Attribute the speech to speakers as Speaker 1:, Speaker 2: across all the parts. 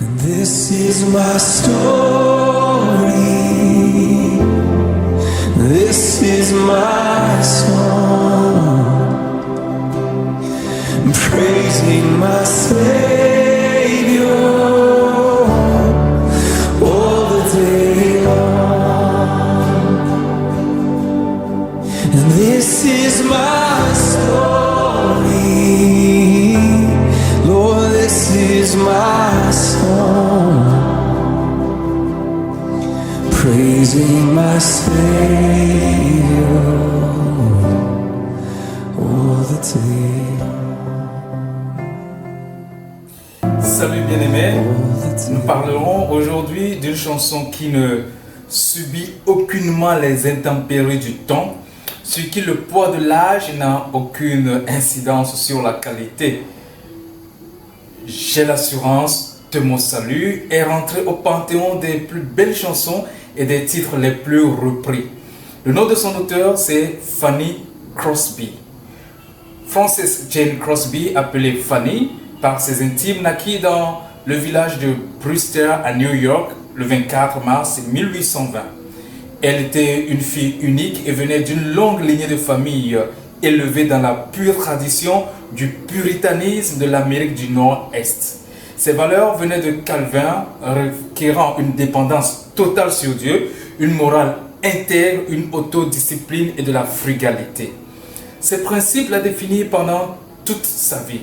Speaker 1: And this is my story. This is my song. Praising my Savior all the day long. And this is my story, Lord, this is my song, praising my Savior all the day long.
Speaker 2: Salut bien-aimés, nous parlerons aujourd'hui d'une chanson qui ne subit aucunement les intempéries du temps, sur qui le poids de l'âge n'a aucune incidence sur la qualité. J'ai l'assurance de mon salut est rentré au panthéon des plus belles chansons et des titres les plus repris. Le nom de son auteur, c'est Fanny Crosby. Frances Jane Crosby, appelée Fanny par ses intimes, naquit dans le village de Brewster à New York le 24 mars 1820. Elle était une fille unique et venait d'une longue lignée de familles élevée dans la pure tradition du puritanisme de l'Amérique du Nord-Est. Ses valeurs venaient de Calvin, requérant une dépendance totale sur Dieu, une morale intègre, une autodiscipline et de la frugalité. Ces principes la définirent pendant toute sa vie.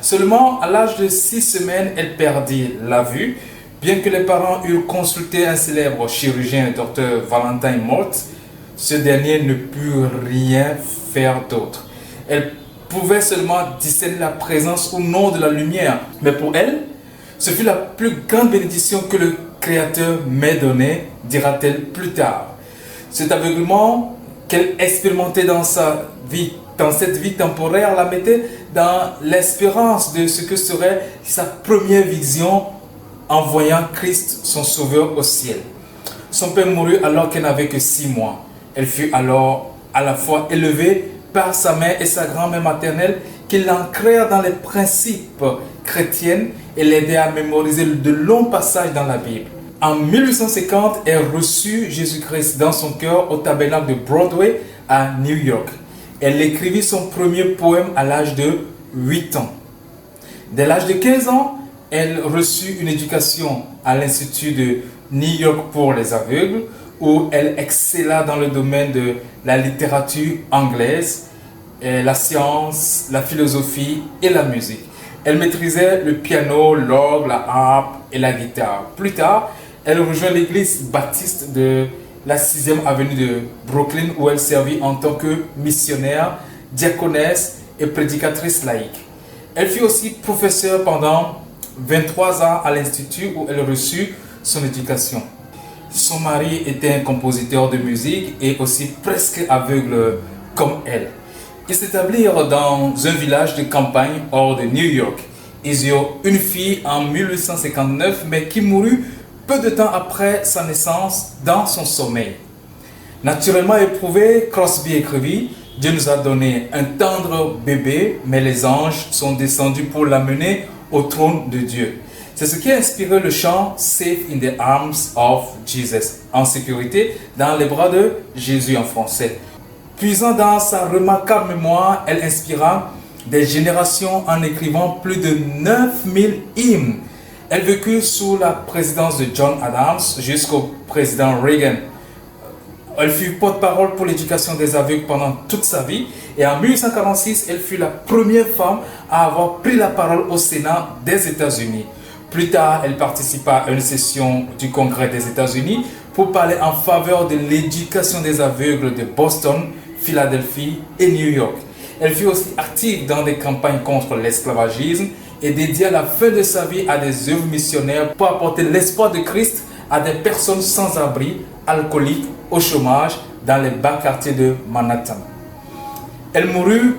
Speaker 2: Seulement, à l'âge de 6 semaines, elle perdit la vue. Bien que les parents eurent consulté un célèbre chirurgien, Dr. Valentine Mort, ce dernier ne put rien faire d'autre. Elle pouvait seulement discerner la présence ou non de la lumière. Mais pour elle, ce fut la plus grande bénédiction que le Créateur m'ait donnée, dira-t-elle plus tard. Cet aveuglement qu'elle expérimentait dans sa vie, dans cette vie temporaire, la mettait dans l'espérance de ce que serait sa première vision en voyant Christ, son sauveur, au ciel. Son père mourut alors qu'elle n'avait que 6 mois. Elle fut alors à la fois élevée par sa mère et sa grand-mère maternelle qui l'ancrèrent dans les principes chrétiens et l'aidaient à mémoriser de longs passages dans la Bible. En 1850, elle reçut Jésus-Christ dans son cœur au tabernacle de Broadway à New York. Elle écrivit son premier poème à l'âge de 8 ans. Dès l'âge de 15 ans, elle reçut une éducation à l'Institut de New York pour les aveugles, où elle excella dans le domaine de la littérature anglaise, la science, la philosophie et la musique. Elle maîtrisait le piano, l'orgue, la harpe et la guitare. Plus tard, elle rejoint l'église baptiste de la 6e avenue de Brooklyn, où elle servit en tant que missionnaire, diaconesse et prédicatrice laïque. Elle fut aussi professeure pendant 23 ans à l'institut où elle reçut son éducation. Son mari était un compositeur de musique et aussi presque aveugle comme elle. Ils s'établirent dans un village de campagne hors de New York. Ils eurent une fille en 1859, mais qui mourut peu de temps après sa naissance dans son sommeil. Naturellement éprouvé, Crosby écrivit « Dieu nous a donné un tendre bébé, mais les anges sont descendus pour l'amener au trône de Dieu. » C'est ce qui a inspiré le chant « Safe in the arms of Jesus », en sécurité dans les bras de Jésus en français. Puisant dans sa remarquable mémoire, elle inspira des générations en écrivant plus de 9000 hymnes. Elle vécut sous la présidence de John Adams jusqu'au président Reagan. Elle fut porte-parole pour l'éducation des aveugles pendant toute sa vie et en 1846, elle fut la première femme à avoir pris la parole au Sénat des États-Unis. Plus tard, elle participa à une session du Congrès des États-Unis pour parler en faveur de l'éducation des aveugles de Boston, Philadelphie et New York. Elle fut aussi active dans des campagnes contre l'esclavagisme et dédia la fin de sa vie à des œuvres missionnaires pour apporter l'espoir de Christ à des personnes sans abri, alcooliques, au chômage, dans les bas quartiers de Manhattan. Elle mourut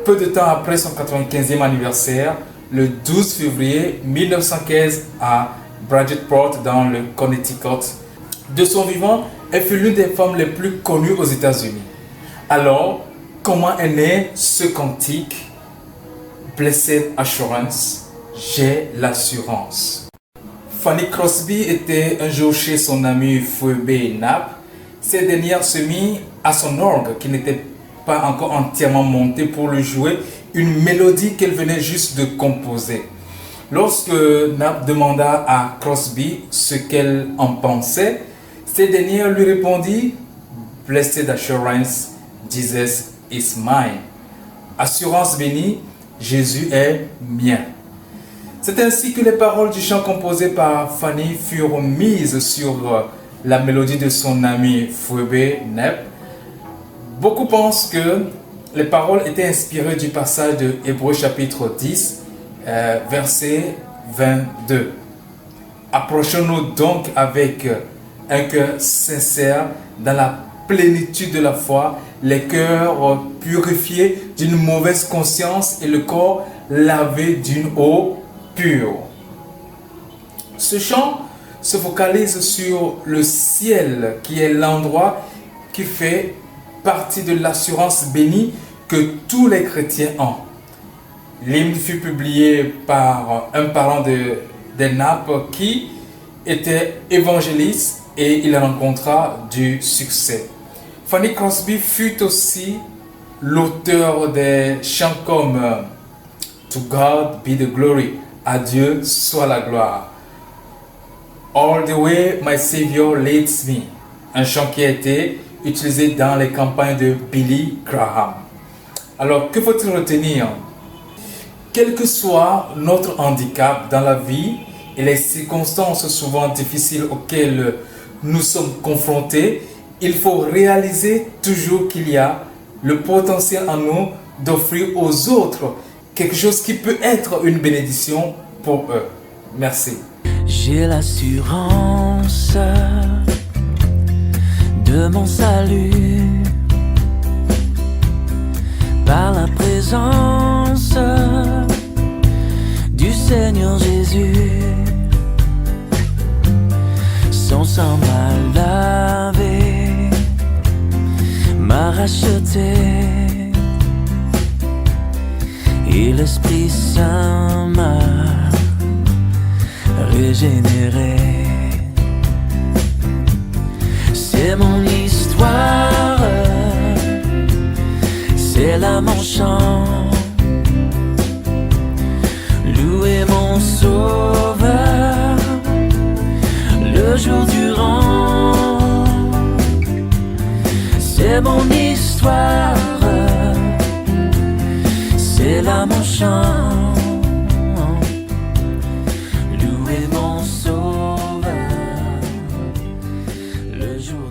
Speaker 2: peu de temps après son 95e anniversaire, le 12 février 1915 à Bridgeport dans le Connecticut. De son vivant, elle fut l'une des femmes les plus connues aux États-Unis. Alors, comment est né ce cantique Blessed Assurance, j'ai l'assurance. Fanny Crosby était un jour chez son ami Phoebe Knapp. Cette dernière se mit à son orgue qui n'était pas encore entièrement monté pour lui jouer une mélodie qu'elle venait juste de composer. Lorsque Knapp demanda à Crosby ce qu'elle en pensait, cette dernière lui répondit « Blessed assurance, Jesus is mine ». Assurance bénie, Jésus est mien. C'est ainsi que les paroles du chant composé par Fanny furent mises sur la mélodie de son ami Phoebe Knapp. Beaucoup pensent que les paroles étaient inspirées du passage de Hébreux chapitre 10, verset 22. Approchons-nous donc avec un cœur sincère dans la plénitude de la foi, les cœurs purifiés d'une mauvaise conscience et le corps lavé d'une eau pure. Ce chant se focalise sur le ciel qui est l'endroit qui fait partie de l'assurance bénie que tous les chrétiens ont. L'hymne fut publié par un parent de Knapp qui était évangéliste et il rencontra du succès. Fanny Crosby fut aussi l'auteur des chants comme To God be the glory, à Dieu soit la gloire. All the way my Savior leads me, un chant qui a été utilisé dans les campagnes de Billy Graham. Alors, que faut-il retenir? Quel que soit notre handicap dans la vie et les circonstances souvent difficiles auxquelles nous sommes confrontés, il faut réaliser toujours qu'il y a le potentiel en nous d'offrir aux autres quelque chose qui peut être une bénédiction pour eux. Merci.
Speaker 3: J'ai l'assurance de mon salut par la présence du Seigneur Jésus. Son sang m'a lavé, m'a racheté, et l'Esprit Saint m'a régénéré. C'est mon histoire, c'est là mon chant. Louez mon Sauveur le jour durant. C'est mon histoire, c'est là mon chant. Louez mon Sauveur le jour